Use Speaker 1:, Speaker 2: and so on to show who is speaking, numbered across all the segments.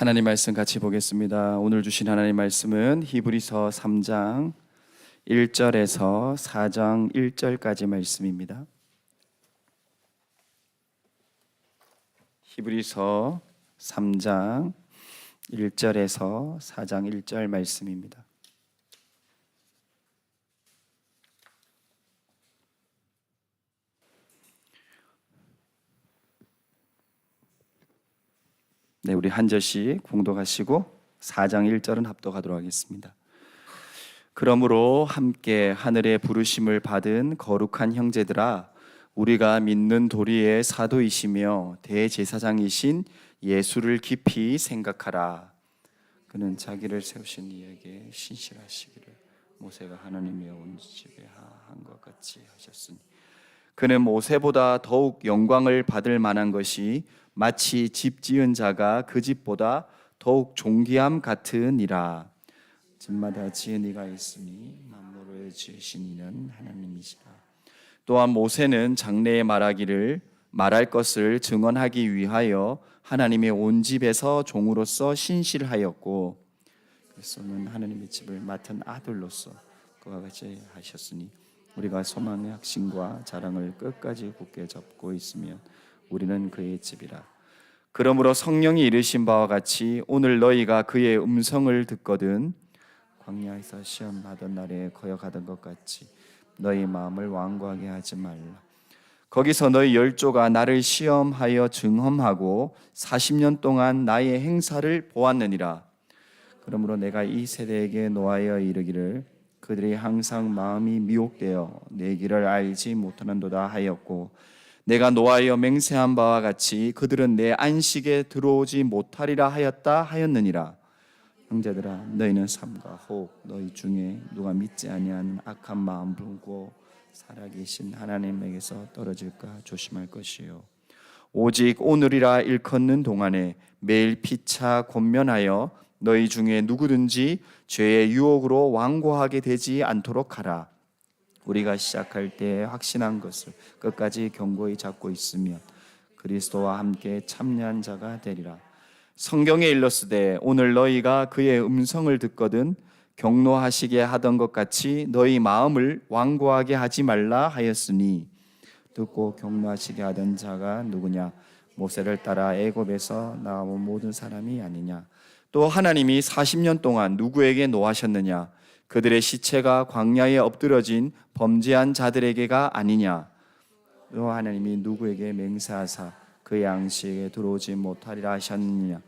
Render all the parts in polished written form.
Speaker 1: 하나님 말씀 같이 보겠습니다. 오늘 주신 하나님 말씀은 히브리서 3장 1절에서 4장 1절까지 말씀입니다. 히브리서 3장 1절에서 4장 1절 말씀입니다. 네, 우리 한 절씩 봉독하시고 4장 1절은 합독하도록 하겠습니다. 그러므로 함께 하늘의 부르심을 받은 거룩한 형제들아, 우리가 믿는 도리의 사도이시며 대제사장이신 예수를 깊이 생각하라. 그는 자기를 세우신 이에게 신실하시기를 모세가 하나님의 온 집에 한 것 같이 하셨으니, 그는 모세보다 더욱 영광을 받을 만한 것이 마치 집 지은 자가 그 집보다 더욱 존귀함 같으니라. 집마다 지은 이가 있으니 만물을 지으신 이는 하나님이시라. 또한 모세는 장래에 말할 것을 증언하기 위하여 하나님의 온 집에서 종으로서 신실하였고, 그리스도는 하나님의 집을 맡은 아들로서 그와 같이 하셨으니, 우리가 소망의 확신과 자랑을 끝까지 굳게 잡고 있으면 우리는 그의 집이라. 그러므로 성령이 이르신 바와 같이 오늘 너희가 그의 음성을 듣거든 광야에서 시험 받은 날에 거역하던 것 같이 너희 마음을 완고하게 하지 말라. 거기서 너희 열조가 나를 시험하여 증험하고 40년 동안 나의 행사를 보았느니라. 그러므로 내가 이 세대에게 노하여 이르기를 그들이 항상 마음이 미혹되어 내 길을 알지 못하는도다 하였고, 내가 노하여 맹세한 바와 같이 그들은 내 안식에 들어오지 못하리라 하였느니라. 형제들아, 너희는 삼가 혹 너희 중에 누가 믿지 아니하는 악한 마음 품고 살아계신 하나님에게서 떨어질까 조심할 것이요, 오직 오늘이라 일컫는 동안에 매일 피차 권면하여 너희 중에 누구든지 죄의 유혹으로 완고하게 되지 않도록 하라. 우리가 시작할 때 확신한 것을 끝까지 견고히 잡고 있으면 그리스도와 함께 참여한 자가 되리라. 성경에 일렀으되 오늘 너희가 그의 음성을 듣거든 경노하시게 하던 것 같이 너희 마음을 완고하게 하지 말라 하였으니, 듣고 경노하시게 하던 자가 누구냐? 모세를 따라 애굽에서 나온 모든 사람이 아니냐? 또 하나님이 40년 동안 누구에게 노하셨느냐? 그들의 시체가 광야에 엎드러진 범죄한 자들에게가 아니냐? 또 하나님이 누구에게 맹세하사 그 양식에 들어오지 못하리라 하셨느냐?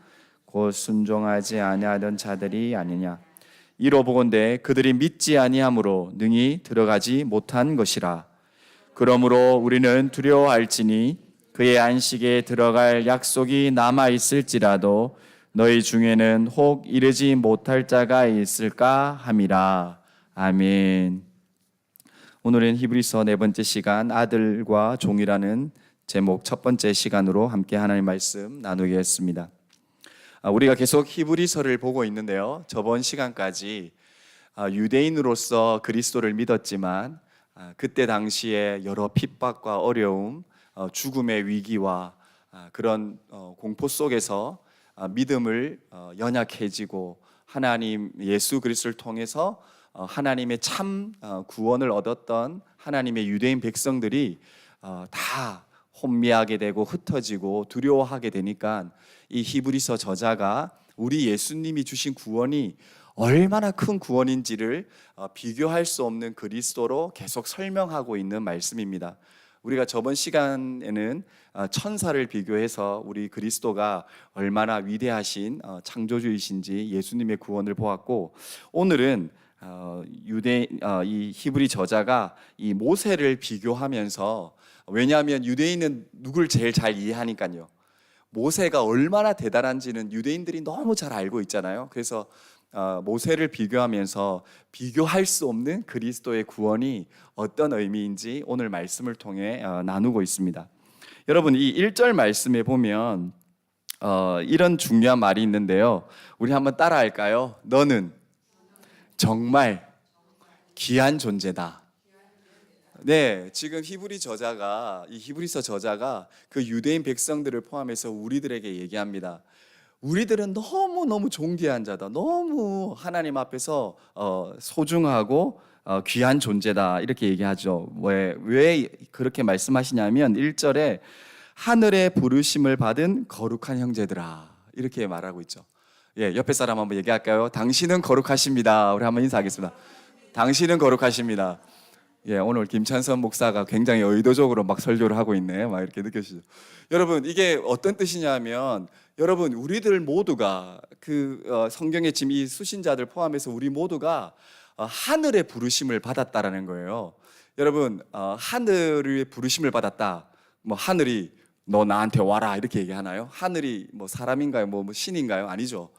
Speaker 1: 곧 순종하지 아니하던 자들이 아니냐? 이로 보건대 그들이 믿지 아니함으로 능히 들어가지 못한 것이라. 그러므로 우리는 두려워할지니 그의 안식에 들어갈 약속이 남아 있을지라도 너희 중에는 혹 이르지 못할 자가 있을까 함이라. 아멘. 오늘은 히브리서 네 번째 시간 아들과 종이라는 제목 첫 번째 시간으로 함께 하나님의 말씀 나누겠습니다. 우리가 계속 히브리서를 보고 있는데요, 저번 시간까지 유대인으로서 그리스도를 믿었지만 그때 당시에 여러 핍박과 어려움, 죽음의 위기와 그런 공포 속에서 믿음을 연약해지고 하나님 예수 그리스도를 통해서 하나님의 참 구원을 얻었던 하나님의 유대인 백성들이 다 혼미하게 되고 흩어지고 두려워하게 되니까 이 히브리서 저자가 우리 예수님이 주신 구원이 얼마나 큰 구원인지를 비교할 수 없는 그리스도로 계속 설명하고 있는 말씀입니다. 우리가 저번 시간에는 천사를 비교해서 우리 그리스도가 얼마나 위대하신 창조주이신지 예수님의 구원을 보았고, 오늘은 이 히브리 저자가 이 모세를 비교하면서, 왜냐하면 유대인은 누굴 제일 잘 이해하니까요, 모세가 얼마나 대단한지는 유대인들이 너무 잘 알고 있잖아요. 그래서 모세를 비교하면서 비교할 수 없는 그리스도의 구원이 어떤 의미인지 오늘 말씀을 통해 나누고 있습니다. 여러분, 이 1절 말씀에 보면 이런 중요한 말이 있는데요, 우리 한번 따라 할까요? 너는 정말 귀한 존재다. 네, 지금 이 히브리서 저자가 그 유대인 백성들을 포함해서 우리들에게 얘기합니다. 우리들은 너무너무 존귀한 자다, 너무 하나님 앞에서 소중하고 귀한 존재다 이렇게 얘기하죠. 왜 그렇게 말씀하시냐면 1절에 하늘의 부르심을 받은 거룩한 형제들아 이렇게 말하고 있죠. 예, 옆에 사람 한번 얘기할까요? 당신은 거룩하십니다. 우리 한번 인사하겠습니다. 당신은 거룩하십니다. 예, 오늘 김찬선 목사가 굉장히 의도적으로 막 설교를 하고 있네, 막 이렇게 느껴지죠. 여러분, 이게 어떤 뜻이냐면, 여러분, 우리들 모두가 성경에 지금 이 수신자들 포함해서 우리 모두가 하늘의 부르심을 받았다라는 거예요. 여러분, 하늘의 부르심을 받았다. 뭐 하늘이 너 나한테 와라 이렇게 얘기하나요? 하늘이 뭐 사람인가요? 뭐 신인가요? 아니죠.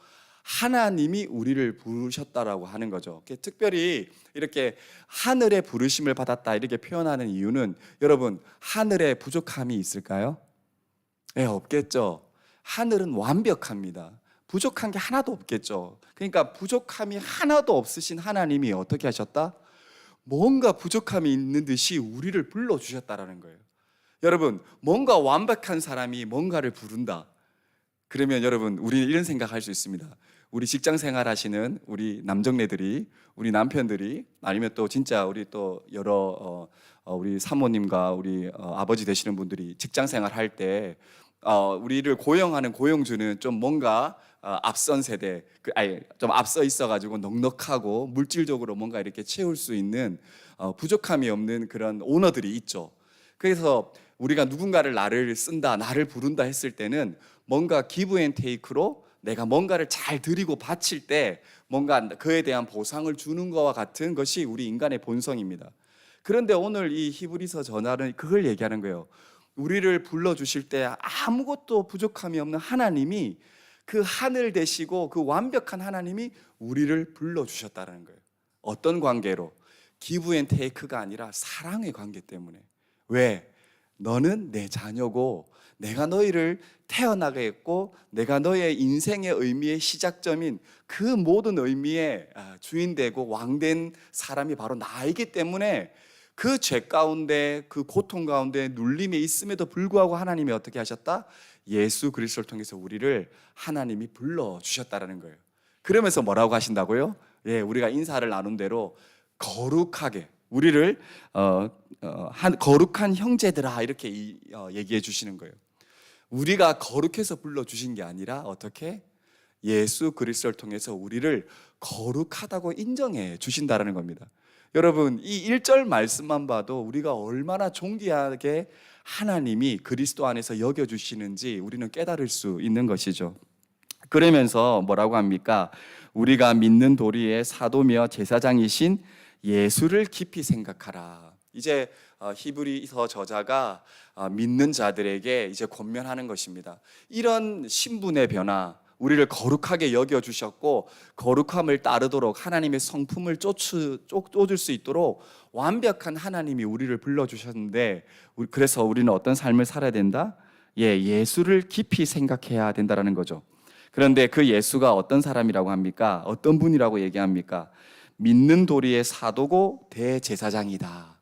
Speaker 1: 하나님이 우리를 부르셨다라고 하는 거죠. 특별히 이렇게 하늘의 부르심을 받았다 이렇게 표현하는 이유는, 여러분, 하늘에 부족함이 있을까요? 네, 없겠죠. 하늘은 완벽합니다. 부족한 게 하나도 없겠죠. 그러니까 부족함이 하나도 없으신 하나님이 어떻게 하셨다? 뭔가 부족함이 있는 듯이 우리를 불러주셨다라는 거예요. 여러분, 뭔가 완벽한 사람이 뭔가를 부른다. 그러면 여러분, 우리는 이런 생각할 수 있습니다. 우리 직장 생활 하시는 우리 남정네들이, 우리 남편들이, 아니면 또 진짜 우리 또 여러 우리 사모님과 우리 아버지 되시는 분들이 직장 생활 할 때 우리를 고용하는 고용주는 좀 뭔가 앞선 세대, 좀 앞서 있어가지고 넉넉하고 물질적으로 뭔가 이렇게 채울 수 있는 부족함이 없는 그런 오너들이 있죠. 그래서 우리가 누군가를 나를 쓴다, 나를 부른다 했을 때는 뭔가 기브 앤 테이크로 내가 뭔가를 잘 드리고 바칠 때 뭔가 그에 대한 보상을 주는 것과 같은 것이 우리 인간의 본성입니다. 그런데 오늘 이 히브리서 전하는 그걸 얘기하는 거예요. 우리를 불러주실 때 아무것도 부족함이 없는 하나님이, 그 하늘 되시고 그 완벽한 하나님이 우리를 불러주셨다는 거예요. 어떤 관계로? 기브 앤 테이크가 아니라 사랑의 관계 때문에. 왜? 너는 내 자녀고 내가 너희를 태어나게 했고 내가 너의 인생의 의미의 시작점인 그 모든 의미의 주인 되고 왕된 사람이 바로 나이기 때문에, 그 죄 가운데 그 고통 가운데 눌림에 있음에도 불구하고 하나님이 어떻게 하셨다? 예수 그리스도를 통해서 우리를 하나님이 불러주셨다라는 거예요. 그러면서 뭐라고 하신다고요? 예, 우리가 인사를 나눈 대로 거룩하게 우리를 거룩한 형제들아 이렇게 얘기해 주시는 거예요. 우리가 거룩해서 불러주신 게 아니라 어떻게? 예수 그리스도를 통해서 우리를 거룩하다고 인정해 주신다는 겁니다. 여러분, 이 1절 말씀만 봐도 우리가 얼마나 존귀하게 하나님이 그리스도 안에서 여겨주시는지 우리는 깨달을 수 있는 것이죠. 그러면서 뭐라고 합니까? 우리가 믿는 도리의 사도며 제사장이신 예수를 깊이 생각하라. 이제 히브리서 저자가 믿는 자들에게 이제 권면하는 것입니다. 이런 신분의 변화, 우리를 거룩하게 여겨주셨고 거룩함을 따르도록 하나님의 성품을 쫓을 수 있도록 완벽한 하나님이 우리를 불러주셨는데, 그래서 우리는 어떤 삶을 살아야 된다? 예수를 깊이 생각해야 된다는 거죠. 그런데 그 예수가 어떤 사람이라고 합니까? 어떤 분이라고 얘기합니까? 믿는 도리의 사도고 대제사장이다.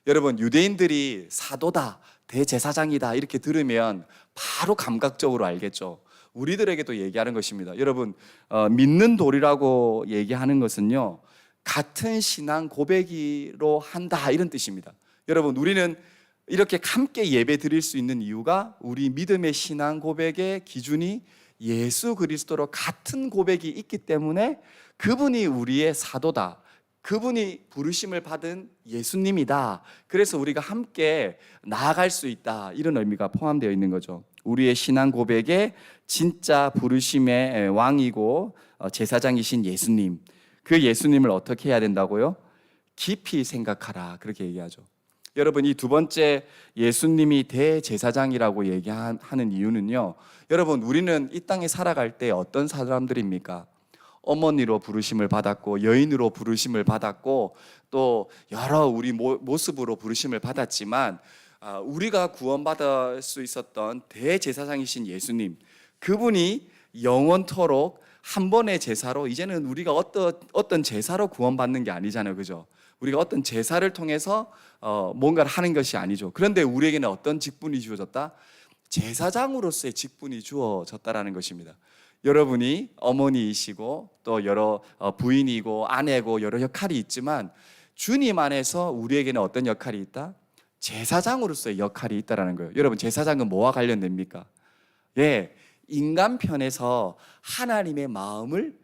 Speaker 1: 여러분, 유대인들이 사도다, 대제사장이다 이렇게 들으면 바로 감각적으로 알겠죠. 우리들에게도 얘기하는 것입니다. 여러분, 믿는 도리라고 얘기하는 것은요, 같은 신앙 고백으로 한다 이런 뜻입니다. 여러분, 우리는 이렇게 함께 예배 드릴 수 있는 이유가 우리 믿음의 신앙 고백의 기준이 예수 그리스도로 같은 고백이 있기 때문에 그분이 우리의 사도다, 그분이 부르심을 받은 예수님이다, 그래서 우리가 함께 나아갈 수 있다, 이런 의미가 포함되어 있는 거죠. 우리의 신앙 고백에 진짜 부르심의 왕이고 제사장이신 예수님, 그 예수님을 어떻게 해야 된다고요? 깊이 생각하라, 그렇게 얘기하죠. 여러분, 이 두 번째 예수님이 대제사장이라고 얘기하는 이유는요, 여러분, 우리는 이 땅에 살아갈 때 어떤 사람들입니까? 어머니로 부르심을 받았고 여인으로 부르심을 받았고 또 여러 우리 모습으로 부르심을 받았지만, 우리가 구원받을 수 있었던 대제사장이신 예수님, 그분이 영원토록 한 번의 제사로, 이제는 우리가 어떤 제사로 구원받는 게 아니잖아요, 그죠? 우리가 어떤 제사를 통해서 뭔가를 하는 것이 아니죠. 그런데 우리에게는 어떤 직분이 주어졌다? 제사장으로서의 직분이 주어졌다라는 것입니다. 여러분이 어머니이시고 또 여러 부인이고 아내고 여러 역할이 있지만 주님 안에서 우리에게는 어떤 역할이 있다? 제사장으로서의 역할이 있다라는 거예요. 여러분, 제사장은 뭐와 관련됩니까? 예, 인간 편에서 하나님의 마음을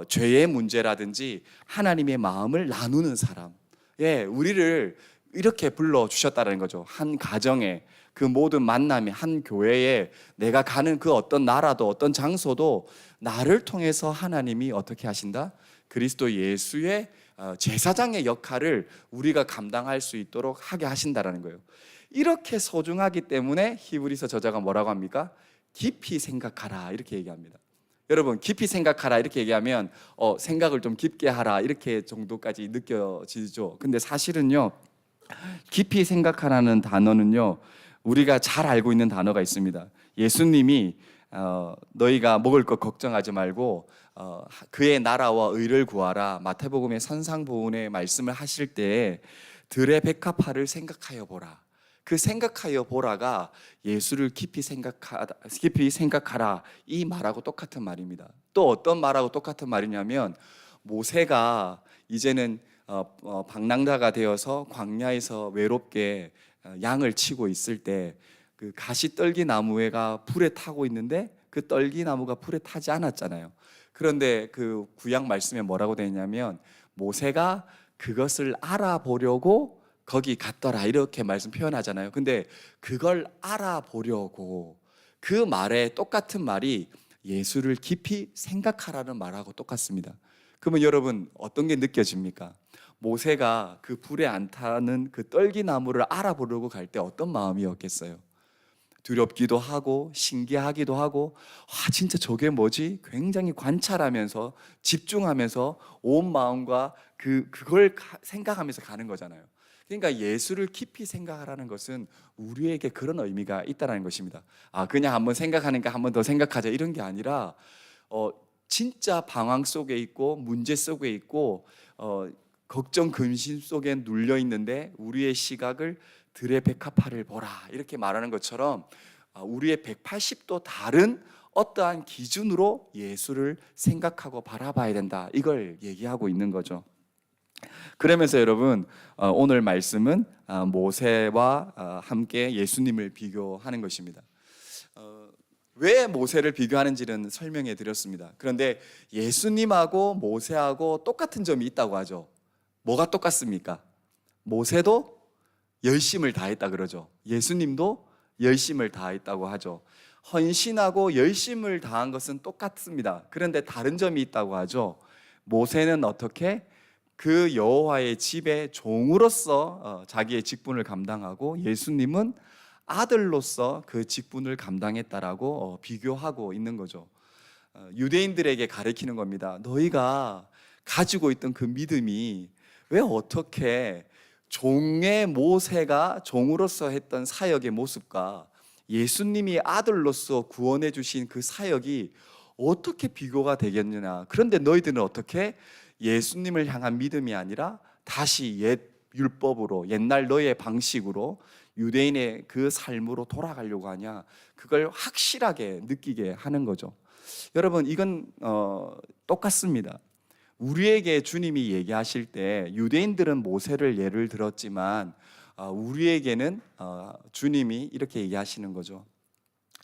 Speaker 1: 죄의 문제라든지 하나님의 마음을 나누는 사람. 예, 우리를 이렇게 불러 주셨다는 거죠. 한 가정에, 그 모든 만남이, 한 교회에, 내가 가는 그 어떤 나라도 어떤 장소도 나를 통해서 하나님이 어떻게 하신다? 그리스도 예수의 제사장의 역할을 우리가 감당할 수 있도록 하게 하신다라는 거예요. 이렇게 소중하기 때문에 히브리서 저자가 뭐라고 합니까? 깊이 생각하라, 이렇게 얘기합니다. 여러분, 깊이 생각하라 이렇게 얘기하면 생각을 좀 깊게 하라 이렇게 정도까지 느껴지죠. 근데 사실은요, 깊이 생각하라는 단어는요, 우리가 잘 알고 있는 단어가 있습니다. 예수님이 너희가 먹을 것 걱정하지 말고 그의 나라와 의를 구하라, 마태복음의 선상보훈의 말씀을 하실 때 들의 백합화를 생각하여 보라. 그 생각하여 보라가 예수를 깊이 생각하라 이 말하고 똑같은 말입니다. 또 어떤 말하고 똑같은 말이냐면, 모세가 이제는 방랑자가 되어서 광야에서 외롭게 양을 치고 있을 때 그 가시떨기 나무가 불에 타고 있는데 그 떨기 나무가 불에 타지 않았잖아요. 그런데 그 구약 말씀에 뭐라고 되어 있냐면, 모세가 그것을 알아보려고 거기 갔더라 이렇게 말씀 표현하잖아요. 근데 그걸 알아보려고, 그 말에 똑같은 말이 예수를 깊이 생각하라는 말하고 똑같습니다. 그러면 여러분, 어떤 게 느껴집니까? 모세가 그 불에 안 타는 그 떨기나무를 알아보려고 갈 때 어떤 마음이었겠어요? 두렵기도 하고 신기하기도 하고, 진짜 저게 뭐지? 굉장히 관찰하면서 집중하면서 온 마음과 그걸 생각하면서 가는 거잖아요. 그러니까 예수를 깊이 생각하라는 것은 우리에게 그런 의미가 있다는 것입니다. 그냥 한번 생각하니까 한번 더 생각하자 이런 게 아니라 진짜 방황 속에 있고 문제 속에 있고 걱정 근심 속에 눌려 있는데 우리의 시각을 들의 백합화를 보라 이렇게 말하는 것처럼 우리의 180도 다른 어떠한 기준으로 예수를 생각하고 바라봐야 된다, 이걸 얘기하고 있는 거죠. 그러면서 여러분, 오늘 말씀은 모세와 함께 예수님을 비교하는 것입니다. 왜 모세를 비교하는지는 설명해 드렸습니다. 그런데 예수님하고 모세하고 똑같은 점이 있다고 하죠. 뭐가 똑같습니까? 모세도 열심을 다했다 그러죠. 예수님도 열심을 다했다고 하죠. 헌신하고 열심을 다한 것은 똑같습니다. 그런데 다른 점이 있다고 하죠. 모세는 어떻게 그 여호와의 집의 종으로서 자기의 직분을 감당하고, 예수님은 아들로서 그 직분을 감당했다라고 비교하고 있는 거죠. 유대인들에게 가르치는 겁니다. 너희가 가지고 있던 그 믿음이 왜 어떻게 종의 모세가 종으로서 했던 사역의 모습과 예수님이 아들로서 구원해 주신 그 사역이 어떻게 비교가 되겠느냐. 그런데 너희들은 어떻게 예수님을 향한 믿음이 아니라 다시 옛 율법으로, 옛날 너의 방식으로, 유대인의 그 삶으로 돌아가려고 하냐. 그걸 확실하게 느끼게 하는 거죠. 여러분, 이건 똑같습니다. 우리에게 주님이 얘기하실 때 유대인들은 모세를 예를 들었지만 우리에게는 주님이 이렇게 얘기하시는 거죠.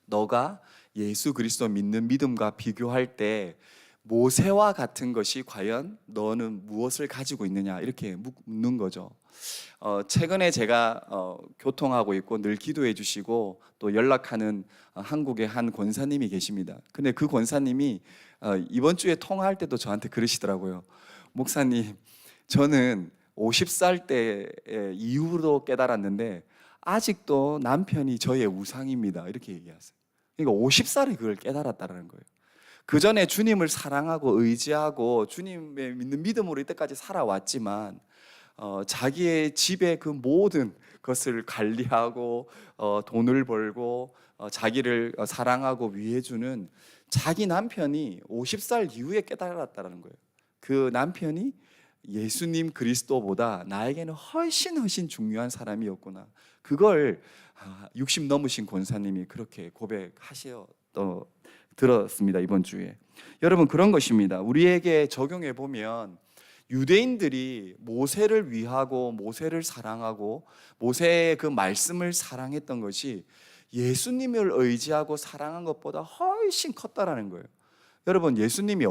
Speaker 1: 너가 예수 그리스도 믿는 믿음과 비교할 때 모세와 같은 것이 과연 너는 무엇을 가지고 있느냐, 이렇게 묻는 거죠. 최근에 제가 교통하고 있고 늘 기도해 주시고 또 연락하는 한국의 한 권사님이 계십니다. 근데 그 권사님이 이번 주에 통화할 때도 저한테 그러시더라고요. 목사님, 저는 50살 때 이후로 깨달았는데 아직도 남편이 저의 우상입니다, 이렇게 얘기하세요. 그러니까 50살에 그걸 깨달았다는 거예요. 그 전에 주님을 사랑하고 의지하고 주님의 믿는 믿음으로 이때까지 살아왔지만 자기의 집의 그 모든 것을 관리하고 돈을 벌고 자기를 사랑하고 위해주는 자기 남편이 50살 이후에 깨달았다는 거예요. 그 남편이 예수님 그리스도보다 나에게는 훨씬 중요한 사람이었구나. 그걸 60 넘으신 권사님이 그렇게 고백하셨던 들었습니다, 이번 주에. 여러분, 그런 것입니다. 우리에게 적용해 보면 유대인들이 모세를 위하고 모세를 사랑하고 모세의 그 말씀을 사랑했던 것이 예수님을 의지하고 사랑한 것보다 훨씬 컸다라는 거예요. 여러분, 예수님이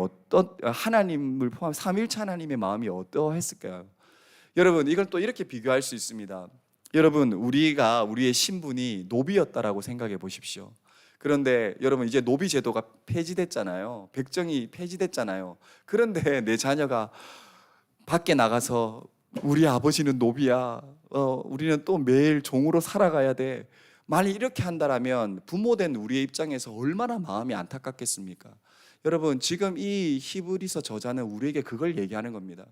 Speaker 1: 하나님을 포함 삼위일체 하나님의 마음이 어떠했을까요? 여러분, 이걸 또 이렇게 비교할 수 있습니다. 여러분, 우리의 신분이 노비였다라고 생각해 보십시오. 그런데 여러분, 이제 노비 제도가 폐지됐잖아요. 백정이 폐지됐잖아요. 그런데 내 자녀가 밖에 나가서 우리 아버지는 노비야, 우리는 또 매일 종으로 살아가야 돼, 만약 이렇게 한다라면 부모된 우리의 입장에서 얼마나 마음이 안타깝겠습니까? 여러분, 지금 이 히브리서 저자는 우리에게 그걸 얘기하는 겁니다.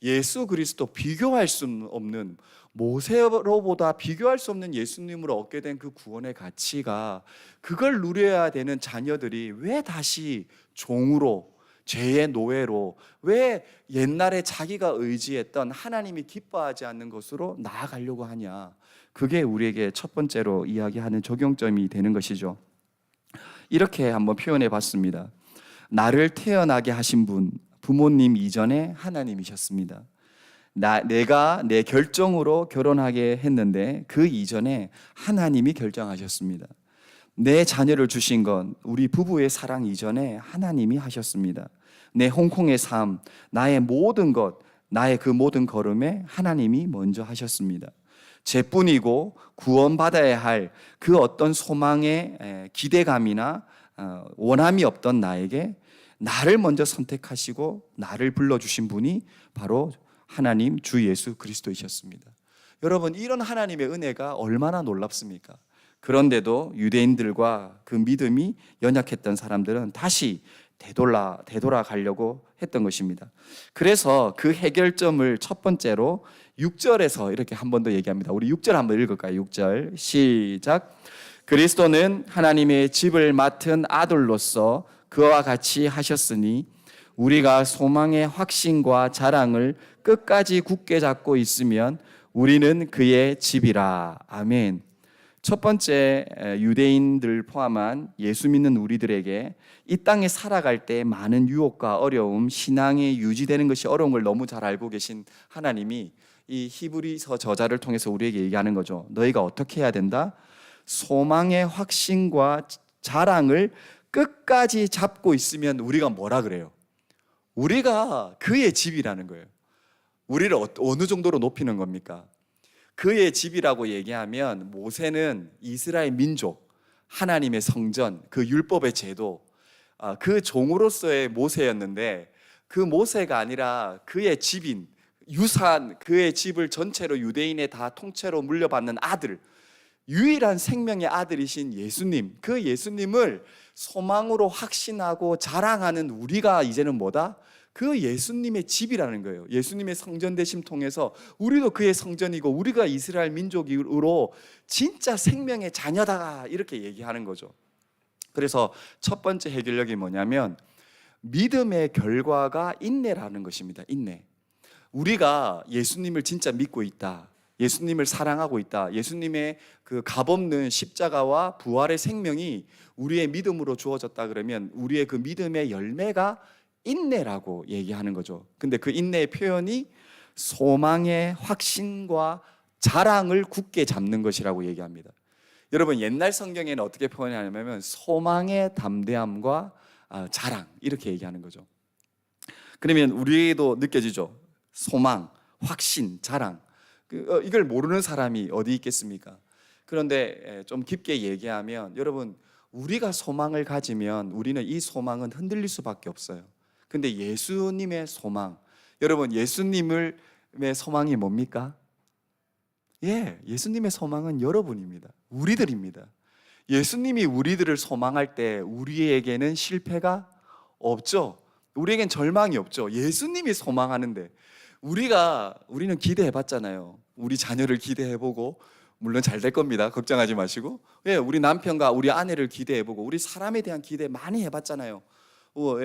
Speaker 1: 예수 그리스도, 비교할 수 없는, 모세로보다 비교할 수 없는 예수님으로 얻게 된 그 구원의 가치가, 그걸 누려야 되는 자녀들이 왜 다시 종으로, 죄의 노예로, 왜 옛날에 자기가 의지했던 하나님이 기뻐하지 않는 것으로 나아가려고 하냐. 그게 우리에게 첫 번째로 이야기하는 적용점이 되는 것이죠. 이렇게 한번 표현해 봤습니다. 나를 태어나게 하신 분, 부모님 이전에 하나님이셨습니다. 내가 내 결정으로 결혼하게 했는데 그 이전에 하나님이 결정하셨습니다. 내 자녀를 주신 건 우리 부부의 사랑 이전에 하나님이 하셨습니다. 내 홍콩의 삶, 나의 모든 것, 나의 그 모든 걸음에 하나님이 먼저 하셨습니다. 제뿐이고 구원받아야 할 그 어떤 소망의 기대감이나 원함이 없던 나에게 나를 먼저 선택하시고 나를 불러주신 분이 바로 하나님 주 예수 그리스도이셨습니다. 여러분, 이런 하나님의 은혜가 얼마나 놀랍습니까? 그런데도 유대인들과 그 믿음이 연약했던 사람들은 다시 되돌아가려고 했던 것입니다. 그래서 그 해결점을 첫 번째로 6절에서 이렇게 한 번 더 얘기합니다. 우리 6절 한번 읽을까요? 6절 시작. 그리스도는 하나님의 집을 맡은 아들로서 그와 같이 하셨으니 우리가 소망의 확신과 자랑을 끝까지 굳게 잡고 있으면 우리는 그의 집이라. 아멘. 첫 번째, 유대인들 포함한 예수 믿는 우리들에게 이 땅에 살아갈 때 많은 유혹과 어려움, 신앙이 유지되는 것이 어려운 걸 너무 잘 알고 계신 하나님이 이 히브리서 저자를 통해서 우리에게 얘기하는 거죠. 너희가 어떻게 해야 된다? 소망의 확신과 자랑을 끝까지 잡고 있으면 우리가 뭐라 그래요? 우리가 그의 집이라는 거예요. 우리를 어느 정도로 높이는 겁니까? 그의 집이라고 얘기하면 모세는 이스라엘 민족, 하나님의 성전, 그 율법의 제도, 그 종으로서의 모세였는데 그 모세가 아니라 그의 집인, 유산, 그의 집을 전체로 유대인의 다 통째로 물려받는 아들, 유일한 생명의 아들이신 예수님, 그 예수님을 소망으로 확신하고 자랑하는 우리가 이제는 뭐다? 그 예수님의 집이라는 거예요. 예수님의 성전 되심 통해서 우리도 그의 성전이고 우리가 이스라엘 민족으로 진짜 생명의 자녀다, 이렇게 얘기하는 거죠. 그래서 첫 번째 해결력이 뭐냐면 믿음의 결과가 인내라는 것입니다. 인내. 우리가 예수님을 진짜 믿고 있다, 예수님을 사랑하고 있다, 예수님의 그 값없는 십자가와 부활의 생명이 우리의 믿음으로 주어졌다 그러면 우리의 그 믿음의 열매가 인내라고 얘기하는 거죠. 근데 그 인내의 표현이 소망의 확신과 자랑을 굳게 잡는 것이라고 얘기합니다. 여러분, 옛날 성경에는 어떻게 표현하냐면 소망의 담대함과 자랑, 이렇게 얘기하는 거죠. 그러면 우리도 느껴지죠. 소망, 확신, 자랑. 이걸 모르는 사람이 어디 있겠습니까? 그런데 좀 깊게 얘기하면 여러분, 우리가 소망을 가지면 우리는 이 소망은 흔들릴 수밖에 없어요. 근데 예수님의 소망, 여러분, 예수님의 소망이 뭡니까? 예수님의 소망은 여러분입니다. 우리들입니다. 예수님이 우리들을 소망할 때 우리에게는 실패가 없죠. 우리에겐 절망이 없죠. 예수님이 소망하는데 우리는 기대해봤잖아요. 우리 자녀를 기대해보고, 물론 잘 될 겁니다. 걱정하지 마시고. 우리 남편과 우리 아내를 기대해보고, 우리 사람에 대한 기대 많이 해봤잖아요.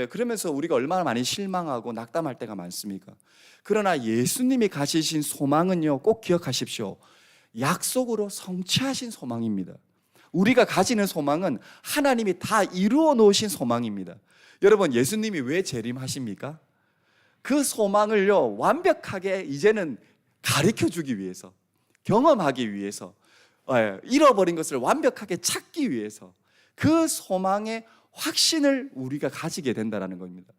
Speaker 1: 그러면서 우리가 얼마나 많이 실망하고 낙담할 때가 많습니까? 그러나 예수님이 가지신 소망은요, 꼭 기억하십시오. 약속으로 성취하신 소망입니다. 우리가 가지는 소망은 하나님이 다 이루어 놓으신 소망입니다. 여러분, 예수님이 왜 재림하십니까? 그 소망을요, 완벽하게 이제는 가르쳐 주기 위해서, 경험하기 위해서, 잃어버린 것을 완벽하게 찾기 위해서 그 소망의 확신을 우리가 가지게 된다는 겁니다.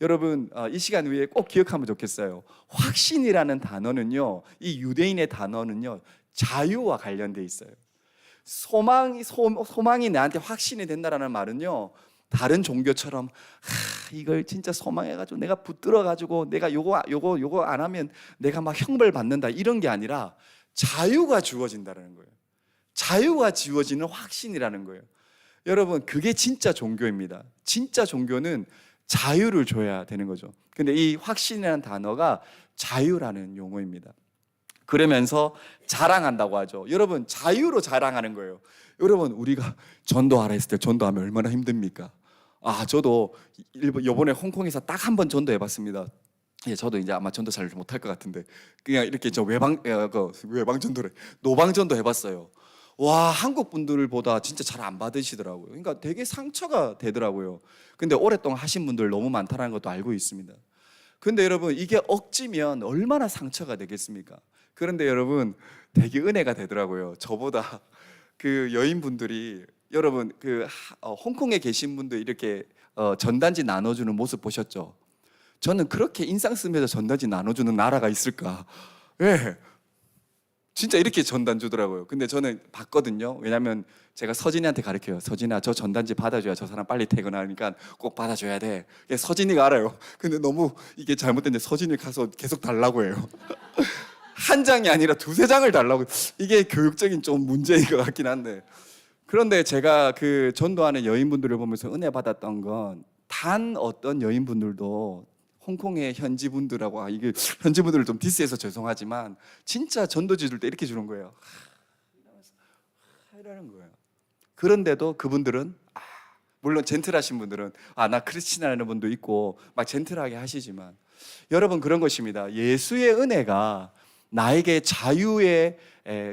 Speaker 1: 여러분, 이 시간 위에 꼭 기억하면 좋겠어요. 확신이라는 단어는요, 이 유대인의 단어는요, 자유와 관련돼 있어요. 소망이 나한테 확신이 된다라는 말은요, 다른 종교처럼 이걸 진짜 소망해가지고 내가 붙들어가지고 내가 요거 안 하면 내가 막 형벌 받는다, 이런 게 아니라 자유가 주어진다는 거예요. 자유가 주어지는 확신이라는 거예요. 여러분, 그게 진짜 종교입니다. 진짜 종교는 자유를 줘야 되는 거죠. 근데 이 확신이라는 단어가 자유라는 용어입니다. 그러면서 자랑한다고 하죠. 여러분, 자유로 자랑하는 거예요. 여러분, 우리가 전도하라 했을 때 전도하면 얼마나 힘듭니까? 저도 이번에 홍콩에서 딱 한 번 전도해봤습니다. 예, 저도 이제 아마 전도 잘 못할 것 같은데 그냥 이렇게 외방 전도를 노방 전도 해봤어요. 와, 한국 분들보다 진짜 잘 안 받으시더라고요. 그러니까 되게 상처가 되더라고요. 근데 오랫동안 하신 분들 너무 많다는 것도 알고 있습니다. 근데 여러분, 이게 억지면 얼마나 상처가 되겠습니까? 그런데 여러분, 되게 은혜가 되더라고요. 저보다 그 여인분들이, 여러분 홍콩에 계신 분들 이렇게 전단지 나눠주는 모습 보셨죠? 저는 그렇게 인상 쓰면서 전단지 나눠주는 나라가 있을까? 예, 진짜 이렇게 전단 주더라고요. 근데 저는 봤거든요. 왜냐면 제가 서진이한테 가르쳐요. 서진아, 저 전단지 받아줘야 저 사람 빨리 퇴근하니까 꼭 받아줘야 돼. 서진이가 알아요. 근데 너무 이게 잘못됐는데 서진이 가서 계속 달라고 해요. 한 장이 아니라 두세 장을 달라고. 이게 교육적인 좀 문제인 것 같긴 한데, 그런데 제가 그 전도하는 여인분들을 보면서 은혜 받았던 건, 단 어떤 여인분들도 홍콩의 현지분들하고, 이게 현지분들을 좀 디스해서 죄송하지만 진짜 전도지 줄 때 이렇게 주는 거예요. 이러는 거예요. 그런데도 그분들은 물론 젠틀하신 분들은 나 크리스찬이라는 분도 있고 막 젠틀하게 하시지만, 여러분, 그런 것입니다. 예수의 은혜가 나에게 자유의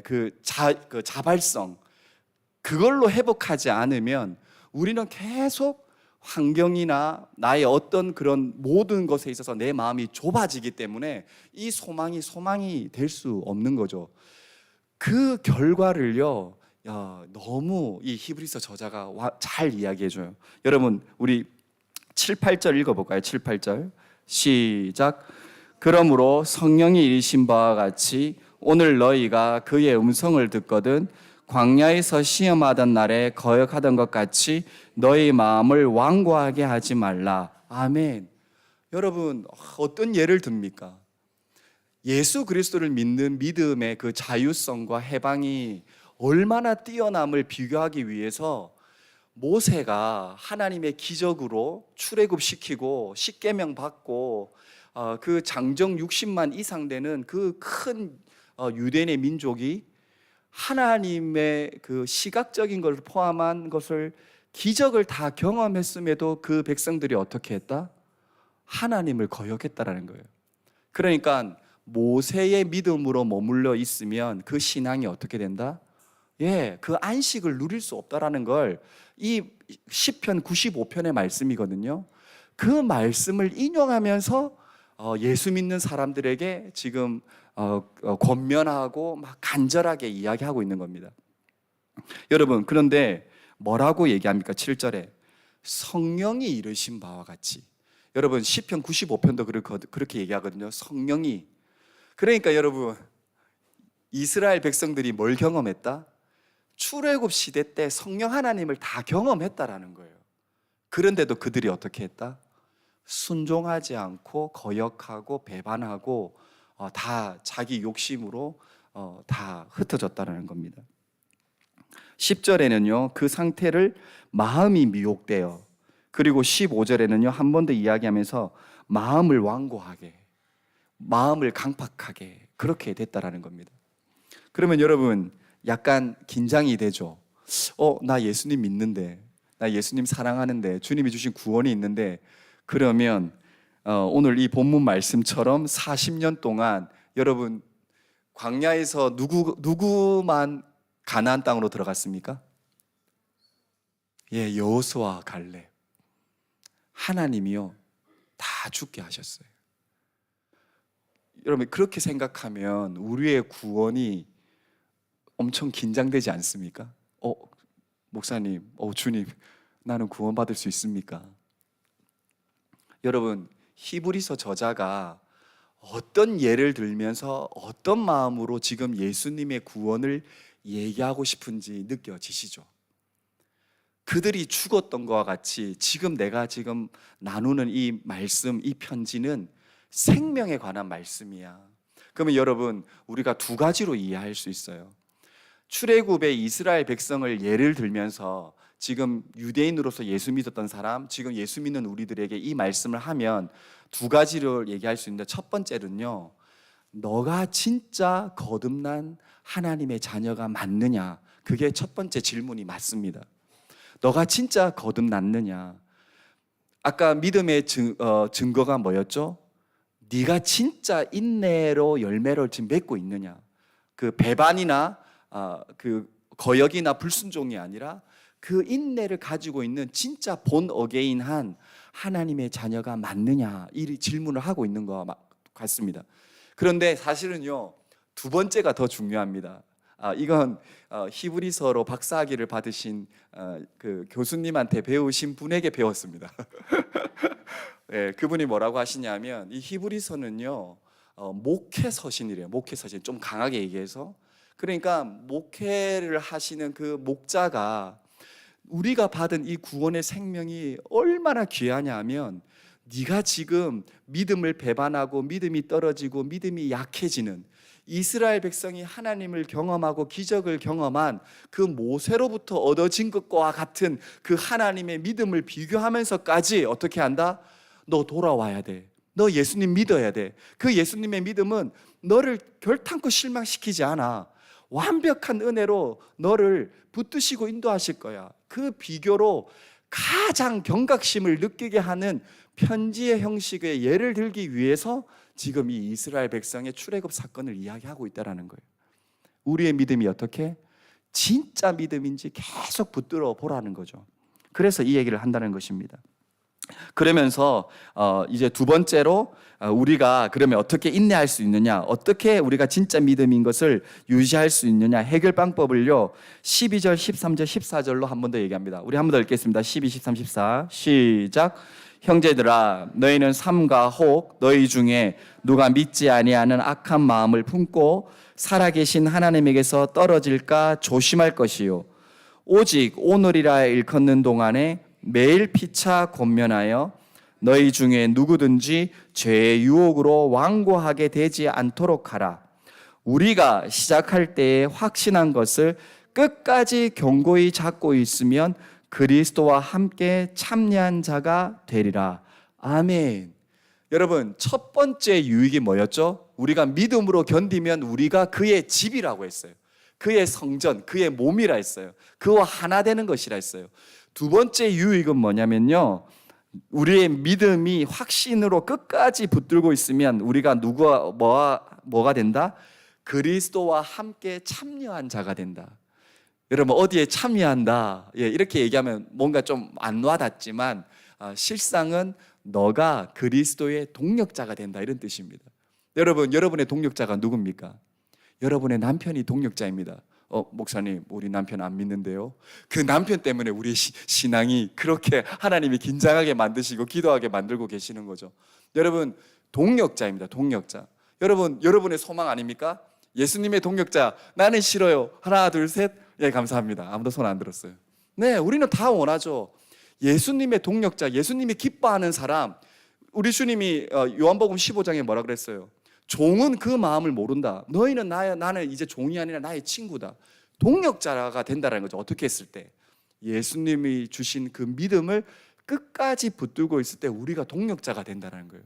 Speaker 1: 그 자발성, 그걸로 회복하지 않으면 우리는 계속 환경이나 나의 어떤 그런 모든 것에 있어서 내 마음이 좁아지기 때문에 이 소망이 될 수 없는 거죠. 그 결과를요, 너무 이 히브리서 저자가 잘 이야기해줘요. 여러분, 우리 7, 8절 읽어볼까요? 7, 8절 시작. 그러므로 성령이 이르신 바와 같이 오늘 너희가 그의 음성을 듣거든 광야에서 시험하던 날에 거역하던 것 같이 너희 마음을 완고하게 하지 말라. 아멘. 여러분, 어떤 예를 듭니까? 예수 그리스도를 믿는 믿음의 그 자유성과 해방이 얼마나 뛰어남을 비교하기 위해서 모세가 하나님의 기적으로 출애굽시키고 십계명 받고 그 장정 60만 이상 되는 그 큰 유대인의 민족이 하나님의 그 시각적인 것을 포함한 것을, 기적을 다 경험했음에도 그 백성들이 어떻게 했다? 하나님을 거역했다라는 거예요. 그러니까 모세의 믿음으로 머물러 있으면 그 신앙이 어떻게 된다? 그 안식을 누릴 수 없다라는 걸 이 시편 95편의 말씀이거든요. 그 말씀을 인용하면서 예수 믿는 사람들에게 지금 권면하고 막 간절하게 이야기하고 있는 겁니다. 여러분, 그런데 뭐라고 얘기합니까? 7절에 성령이 이르신 바와 같이. 여러분, 시편 95편도 그렇게 얘기하거든요. 성령이. 그러니까 여러분, 이스라엘 백성들이 뭘 경험했다? 출애굽 시대 때 성령 하나님을 다 경험했다라는 거예요. 그런데도 그들이 어떻게 했다? 순종하지 않고 거역하고 배반하고 다 자기 욕심으로 다 흩어졌다는 겁니다. 10절에는요, 그 상태를 마음이 미혹되어, 그리고 15절에는요 한 번 더 이야기하면서 마음을 완고하게, 마음을 강팍하게 그렇게 됐다라는 겁니다. 그러면 여러분, 약간 긴장이 되죠. 나 예수님 믿는데, 나 예수님 사랑하는데, 주님이 주신 구원이 있는데, 그러면 오늘 이 본문 말씀처럼 40년 동안 여러분, 광야에서 누구만 가나안 땅으로 들어갔습니까? 예, 여호수아, 갈렙. 하나님이요 다 죽게 하셨어요. 여러분 그렇게 생각하면 우리의 구원이 엄청 긴장되지 않습니까? 목사님, 주님, 나는 구원받을 수 있습니까? 여러분, 히브리서 저자가 어떤 예를 들면서 어떤 마음으로 지금 예수님의 구원을 얘기하고 싶은지 느껴지시죠? 그들이 죽었던 것과 같이 지금 내가 나누는 이 말씀, 이 편지는 생명에 관한 말씀이야. 그러면 여러분, 우리가 두 가지로 이해할 수 있어요. 출애굽의 이스라엘 백성을 예를 들면서 지금 유대인으로서 예수 믿었던 사람, 지금 예수 믿는 우리들에게 이 말씀을 하면 두 가지를 얘기할 수 있는데, 첫 번째는요, 너가 진짜 거듭난 하나님의 자녀가 맞느냐? 그게 첫 번째 질문이 맞습니다. 너가 진짜 거듭났느냐? 아까 믿음의 증거가 뭐였죠? 네가 진짜 인내로 열매를 지금 맺고 있느냐? 그 배반이나 그 거역이나 불순종이 아니라 그 인내를 가지고 있는 진짜 본 어게인한 하나님의 자녀가 맞느냐, 이 질문을 하고 있는 것 같습니다. 그런데 사실은요, 두 번째가 더 중요합니다. 이건 히브리서로 박사학위를 받으신 그 교수님한테 배우신 분에게 배웠습니다. 네, 그분이 뭐라고 하시냐면, 이 히브리서는요 목회서신이래요. 목회서신, 좀 강하게 얘기해서. 그러니까 목회를 하시는 그 목자가 우리가 받은 이 구원의 생명이 얼마나 귀하냐 하면, 네가 지금 믿음을 배반하고 믿음이 떨어지고 믿음이 약해지는 이스라엘 백성이 하나님을 경험하고 기적을 경험한 그 모세로부터 얻어진 것과 같은 그 하나님의 믿음을 비교하면서까지 어떻게 한다? 너 돌아와야 돼. 너 예수님 믿어야 돼. 그 예수님의 믿음은 너를 결탄코 실망시키지 않아. 완벽한 은혜로 너를 붙드시고 인도하실 거야. 그 비교로 가장 경각심을 느끼게 하는 편지의 형식의 예를 들기 위해서 지금 이 이스라엘 백성의 출애굽 사건을 이야기하고 있다는 거예요. 우리의 믿음이 어떻게 진짜 믿음인지 계속 붙들어 보라는 거죠. 그래서 이 얘기를 한다는 것입니다. 그러면서 이제 두 번째로 우리가 그러면 어떻게 인내할 수 있느냐, 어떻게 우리가 진짜 믿음인 것을 유지할 수 있느냐, 해결 방법을요 12절, 13절, 14절로 한 번 더 얘기합니다. 우리 한 번 더 읽겠습니다. 12, 13, 14 시작. 형제들아, 너희는 삼가 혹 너희 중에 누가 믿지 아니하는 악한 마음을 품고 살아계신 하나님에게서 떨어질까 조심할 것이요, 오직 오늘이라 일컫는 동안에 매일 피차 권면하여 너희 중에 누구든지 죄의 유혹으로 완고하게 되지 않도록 하라. 우리가 시작할 때에 확신한 것을 끝까지 견고히 잡고 있으면 그리스도와 함께 참여한 자가 되리라. 아멘. 여러분, 첫 번째 유익이 뭐였죠? 우리가 믿음으로 견디면 우리가 그의 집이라고 했어요. 그의 성전, 그의 몸이라 했어요. 그와 하나 되는 것이라 했어요. 두 번째 유익은 뭐냐면요, 우리의 믿음이 확신으로 끝까지 붙들고 있으면 우리가 뭐가 된다? 그리스도와 함께 참여한 자가 된다. 여러분, 어디에 참여한다, 이렇게 얘기하면 뭔가 좀 안 와닿지만 실상은 너가 그리스도의 동력자가 된다, 이런 뜻입니다. 여러분, 여러분의 동력자가 누굽니까? 여러분의 남편이 동력자입니다. 목사님, 우리 남편 안 믿는데요. 그 남편 때문에 우리 신앙이 그렇게 하나님이 긴장하게 만드시고 기도하게 만들고 계시는 거죠. 여러분, 동력자입니다. 동력자. 여러분, 여러분의 소망 아닙니까? 예수님의 동력자, 나는 싫어요. 하나, 둘, 셋. 예, 감사합니다. 아무도 손 안 들었어요. 네, 우리는 다 원하죠. 예수님의 동력자, 예수님이 기뻐하는 사람. 우리 주님이 요한복음 15장에 뭐라 그랬어요? 종은 그 마음을 모른다. 너희는 나는 이제 종이 아니라 나의 친구다. 동력자가 된다는 거죠. 어떻게 했을 때? 예수님이 주신 그 믿음을 끝까지 붙들고 있을 때 우리가 동력자가 된다는 거예요.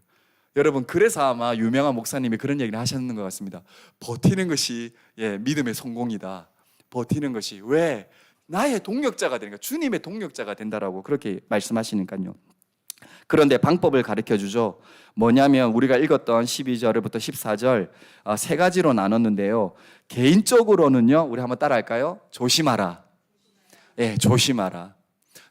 Speaker 1: 여러분, 그래서 아마 유명한 목사님이 그런 얘기를 하셨는 것 같습니다. 버티는 것이 믿음의 성공이다. 버티는 것이. 왜? 나의 동력자가 되니까, 주님의 동력자가 된다라고 그렇게 말씀하시니까요. 그런데 방법을 가르쳐 주죠. 뭐냐면 우리가 읽었던 12절부터 14절 세 가지로 나눴는데요. 개인적으로는요, 우리 한번 따라할까요? 조심하라. 예, 조심하라.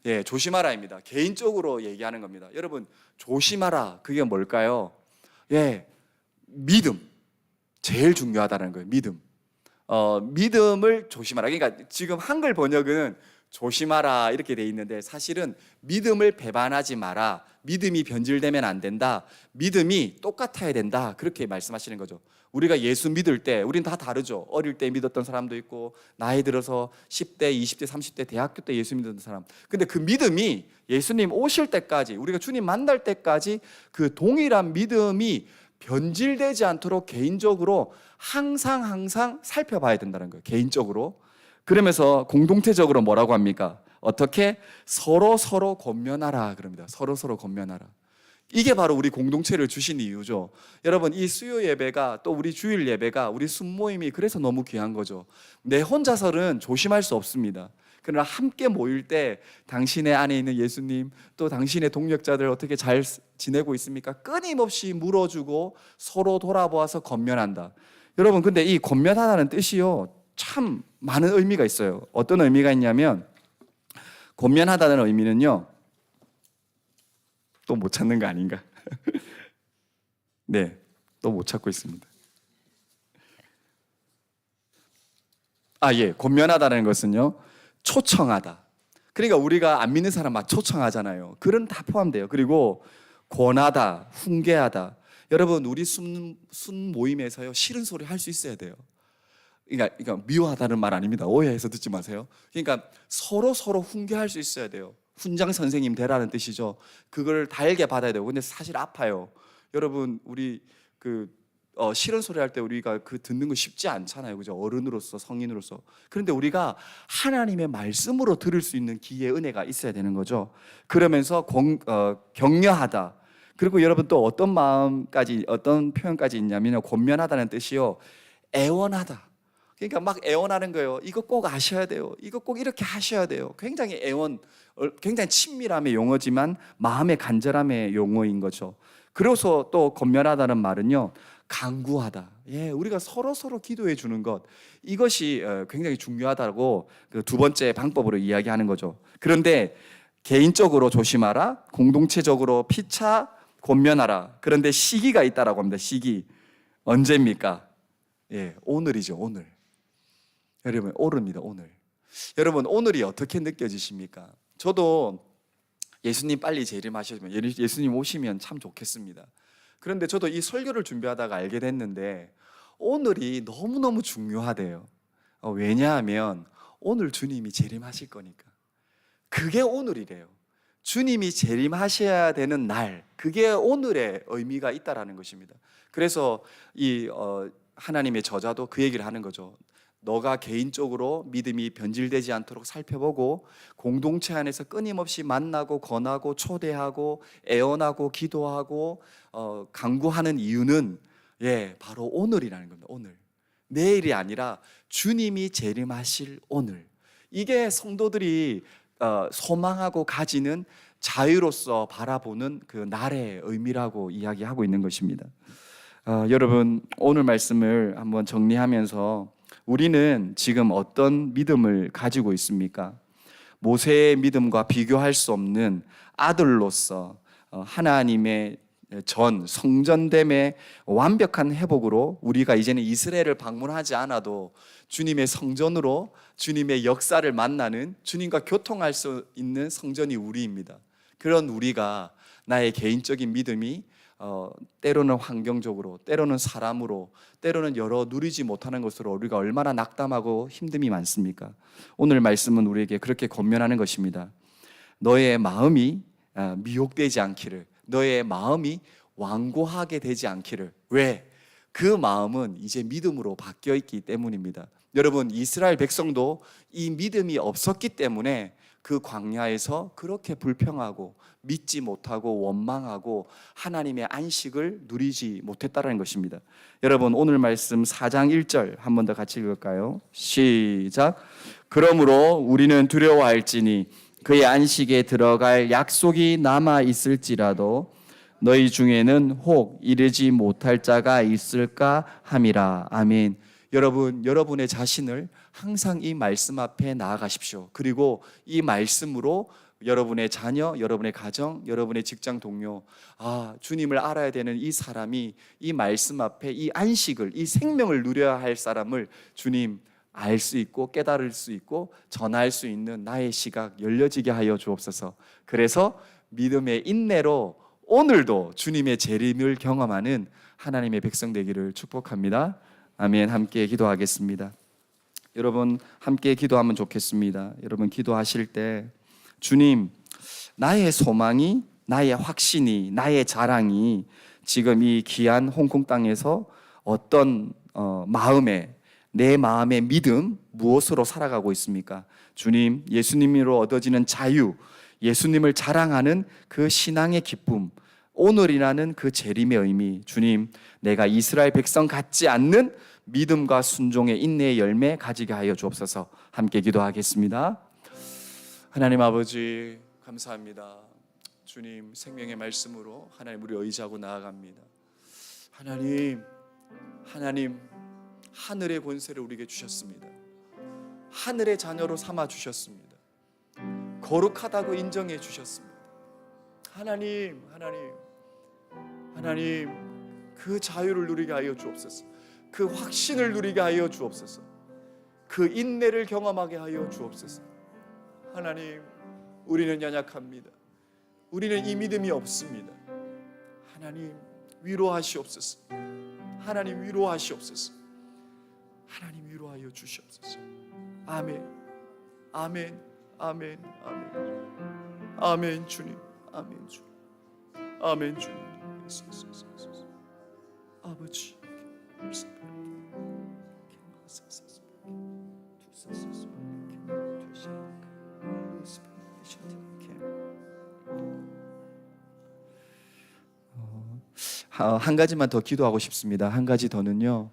Speaker 1: 예, 조심하라입니다. 개인적으로 얘기하는 겁니다. 여러분, 조심하라. 그게 뭘까요? 예, 믿음. 제일 중요하다는 거예요. 믿음. 믿음을 조심하라. 그러니까 지금 한글 번역은 조심하라 이렇게 돼 있는데 사실은 믿음을 배반하지 마라. 믿음이 변질되면 안 된다. 믿음이 똑같아야 된다. 그렇게 말씀하시는 거죠. 우리가 예수 믿을 때 우리는 다 다르죠. 어릴 때 믿었던 사람도 있고 나이 들어서 10대, 20대, 30대 대학교 때 예수 믿었던 사람. 근데 그 믿음이 예수님 오실 때까지 우리가 주님 만날 때까지 그 동일한 믿음이 변질되지 않도록 개인적으로 항상 살펴봐야 된다는 거예요. 개인적으로. 그러면서 공동체적으로 뭐라고 합니까? 어떻게? 서로 권면하라 그럽니다. 서로 권면하라. 이게 바로 우리 공동체를 주신 이유죠. 여러분, 이 수요 예배가 또 우리 주일 예배가 우리 순모임이 그래서 너무 귀한 거죠. 내 혼자서는 조심할 수 없습니다. 그러나 함께 모일 때 당신의 안에 있는 예수님 또 당신의 동력자들 어떻게 잘 지내고 있습니까? 끊임없이 물어주고 서로 돌아보아서 권면한다. 여러분, 근데 이 권면하다는 뜻이요 참 많은 의미가 있어요. 어떤 의미가 있냐면 권면하다는 의미는요 또 못 찾는 거 아닌가? 네, 또 못 찾고 있습니다. 예, 권면하다는 것은요 초청하다. 그러니까 우리가 안 믿는 사람 막 초청하잖아요. 그런 다 포함돼요. 그리고 권하다, 훈계하다. 여러분, 우리 순 모임에서요 싫은 소리 할 수 있어야 돼요. 그러니까 미워하다는 말 아닙니다. 오해해서 듣지 마세요. 그러니까 서로 훈계할 수 있어야 돼요. 훈장 선생님 되라는 뜻이죠. 그걸 달게 받아야 되고. 근데 사실 아파요. 여러분, 우리 싫은 소리 할 때 우리가 듣는 거 쉽지 않잖아요. 그죠? 어른으로서, 성인으로서. 그런데 우리가 하나님의 말씀으로 들을 수 있는 기회, 은혜가 있어야 되는 거죠. 그러면서 격려하다. 그리고 여러분 또 어떤 마음까지, 어떤 표현까지 있냐면 권면하다는 뜻이요 애원하다. 그러니까 막 애원하는 거예요. 이거 꼭 아셔야 돼요. 이거 꼭 이렇게 하셔야 돼요. 굉장히 굉장히 친밀함의 용어지만 마음의 간절함의 용어인 거죠. 그래서 또 권면하다는 말은요 간구하다. 예, 우리가 서로 기도해 주는 것, 이것이 굉장히 중요하다고 두 번째 방법으로 이야기하는 거죠. 그런데 개인적으로 조심하라, 공동체적으로 피차 권면하라. 그런데 시기가 있다라고 합니다. 시기 언제입니까? 예, 오늘이죠. 오늘. 여러분, 오늘입니다. 오늘. 여러분, 오늘이 어떻게 느껴지십니까? 저도 예수님 빨리 재림하시면, 예수님 오시면 참 좋겠습니다. 그런데 저도 이 설교를 준비하다가 알게 됐는데 오늘이 너무너무 중요하대요. 왜냐하면 오늘 주님이 재림하실 거니까. 그게 오늘이래요. 주님이 재림하셔야 되는 날, 그게 오늘의 의미가 있다라는 것입니다. 그래서 이 하나님의 저자도 그 얘기를 하는 거죠. 너가 개인적으로 믿음이 변질되지 않도록 살펴보고 공동체 안에서 끊임없이 만나고 권하고 초대하고 애원하고 기도하고 간구하는 이유는 바로 오늘이라는 겁니다. 오늘. 내일이 아니라 주님이 재림하실 오늘. 이게 성도들이 소망하고 가지는 자유로서 바라보는 그 날의 의미라고 이야기하고 있는 것입니다. 여러분, 오늘 말씀을 한번 정리하면서 우리는 지금 어떤 믿음을 가지고 있습니까? 모세의 믿음과 비교할 수 없는 아들로서 하나님의 성전됨의 완벽한 회복으로 우리가 이제는 이스라엘을 방문하지 않아도 주님의 성전으로 주님의 역사를 만나는, 주님과 교통할 수 있는 성전이 우리입니다. 그런 우리가 나의 개인적인 믿음이 때로는 환경적으로, 때로는 사람으로, 때로는 여러 누리지 못하는 것으로 우리가 얼마나 낙담하고 힘듦이 많습니까? 오늘 말씀은 우리에게 그렇게 권면하는 것입니다. 너의 마음이 미혹되지 않기를, 너의 마음이 완고하게 되지 않기를. 왜? 그 마음은 이제 믿음으로 바뀌어 있기 때문입니다. 여러분, 이스라엘 백성도 이 믿음이 없었기 때문에 그 광야에서 그렇게 불평하고 믿지 못하고 원망하고 하나님의 안식을 누리지 못했다는 것입니다. 여러분, 오늘 말씀 4장 1절 한 번 더 같이 읽을까요? 시작. 그러므로 우리는 두려워할지니 그의 안식에 들어갈 약속이 남아 있을지라도 너희 중에는 혹 이르지 못할 자가 있을까 함이라. 아멘. 여러분, 여러분의 자신을 항상 이 말씀 앞에 나아가십시오. 그리고 이 말씀으로 여러분의 자녀, 여러분의 가정, 여러분의 직장 동료, 주님을 알아야 되는 이 사람이 이 말씀 앞에 이 안식을, 이 생명을 누려야 할 사람을 주님 알 수 있고 깨달을 수 있고 전할 수 있는 나의 시각 열려지게 하여 주옵소서. 그래서 믿음의 인내로 오늘도 주님의 재림을 경험하는 하나님의 백성 되기를 축복합니다. 아멘. 함께 기도하겠습니다. 여러분 함께 기도하면 좋겠습니다. 여러분 기도하실 때 주님, 나의 소망이, 나의 확신이, 나의 자랑이 지금 이 귀한 홍콩 땅에서 어떤 내 마음의 믿음 무엇으로 살아가고 있습니까? 주님, 예수님으로 얻어지는 자유, 예수님을 자랑하는 그 신앙의 기쁨, 오늘이라는 그 재림의 의미, 주님, 내가 이스라엘 백성 같지 않는 믿음과 순종의 인내의 열매 가지게 하여 주옵소서. 함께 기도하겠습니다. 하나님 아버지 감사합니다. 주님 생명의 말씀으로 하나님 우리 의지하고 나아갑니다. 하나님 하늘의 권세를 우리에게 주셨습니다. 하늘의 자녀로 삼아 주셨습니다. 거룩하다고 인정해 주셨습니다. 하나님 그 자유를 누리게 하여 주옵소서. 그 확신을 누리게 하여 주옵소서. 그 인내를 경험하게 하여 주옵소서. 하나님, 우리는 연약합니다. 우리는 이 믿음이 없습니다. 하나님 위로하시옵소서. 하나님 위로하시옵소서. 하나님 위로하여 주시옵소서. 아멘. 아멘. 아멘. 아멘. 아멘 주님. 아멘 주님. 아멘 주님. 아버지 한 가지만 더 기도하고 싶습니다. 한 가지 더는요,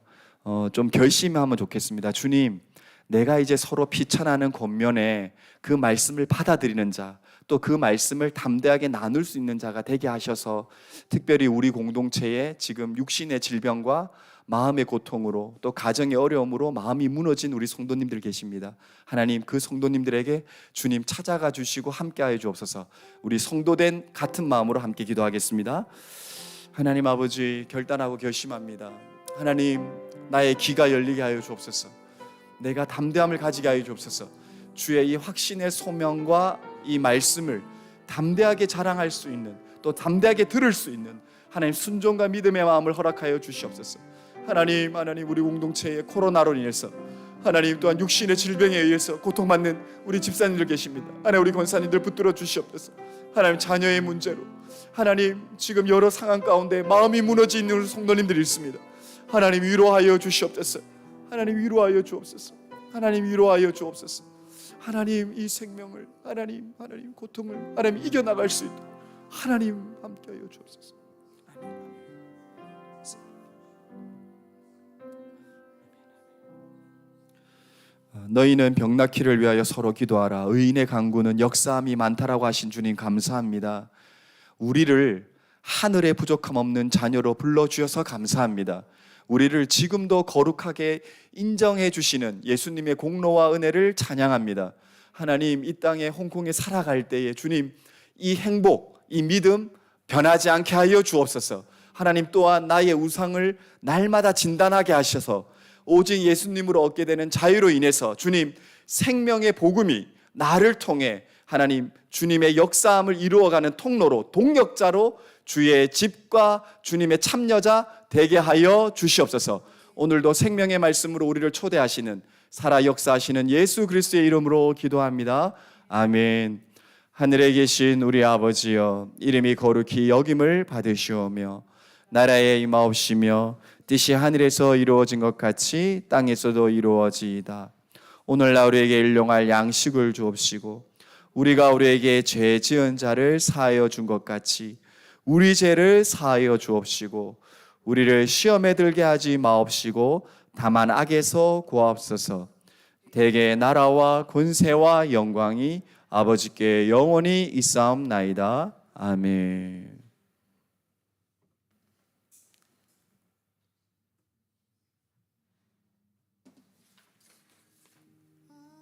Speaker 1: 좀 결심하면 좋겠습니다. 주님, 내가 이제 서로 피천하는 권면에 그 말씀을 받아들이는 자, 또 그 말씀을 담대하게 나눌 수 있는 자가 되게 하셔서 특별히 우리 공동체에 지금 육신의 질병과 마음의 고통으로 또 가정의 어려움으로 마음이 무너진 우리 성도님들 계십니다. 하나님, 그 성도님들에게 주님 찾아가 주시고 함께하여 주옵소서. 우리 성도된 같은 마음으로 함께 기도하겠습니다. 하나님 아버지, 결단하고 결심합니다. 하나님, 나의 귀가 열리게 하여 주옵소서. 내가 담대함을 가지게 하여 주옵소서. 주의 이 확신의 소명과 이 말씀을 담대하게 자랑할 수 있는, 또 담대하게 들을 수 있는 하나님 순종과 믿음의 마음을 허락하여 주시옵소서. 하나님 우리 공동체의 코로나로 인해서 하나님 또한 육신의 질병에 의해서 고통받는 우리 집사님들 계십니다. 하나님 우리 권사님들 붙들어 주시옵소서. 하나님 자녀의 문제로 하나님 지금 여러 상황 가운데 마음이 무너져 있는 우리 성도님들이 있습니다. 하나님 위로하여 주시옵소서. 하나님 위로하여 주옵소서. 하나님 위로하여 주옵소서. 하나님 이 생명을 하나님 고통을 하나님 이겨나갈 수 있도록 하나님 함께하여 주옵소서. 너희는 병 낫기를 위하여 서로 기도하라. 의인의 간구는 역사함이 많다라고 하신 주님 감사합니다. 우리를 하늘에 부족함 없는 자녀로 불러주셔서 감사합니다. 우리를 지금도 거룩하게 인정해 주시는 예수님의 공로와 은혜를 찬양합니다. 하나님, 이 땅에 홍콩에 살아갈 때에 주님 이 행복, 이 믿음 변하지 않게 하여 주옵소서. 하나님 또한 나의 우상을 날마다 진단하게 하셔서 오직 예수님으로 얻게 되는 자유로 인해서 주님 생명의 복음이 나를 통해 하나님 주님의 역사함을 이루어가는 통로로, 동역자로 주의 집과 주님의 참여자 되게 하여 주시옵소서. 오늘도 생명의 말씀으로 우리를 초대하시는 살아 역사하시는 예수 그리스도의 이름으로 기도합니다. 아멘. 하늘에 계신 우리 아버지여, 이름이 거룩히 여김을 받으시오며 나라에 임하옵시며 뜻이 하늘에서 이루어진 것 같이 땅에서도 이루어지이다. 오늘날 우리에게 일용할 양식을 주옵시고 우리가 우리에게 죄 지은 자를 사하여 준 것 같이 우리 죄를 사하여 주옵시고 우리를 시험에 들게 하지 마옵시고 다만 악에서 구하옵소서. 대개 나라와 권세와 영광이 아버지께 영원히 있사옵나이다. 아멘.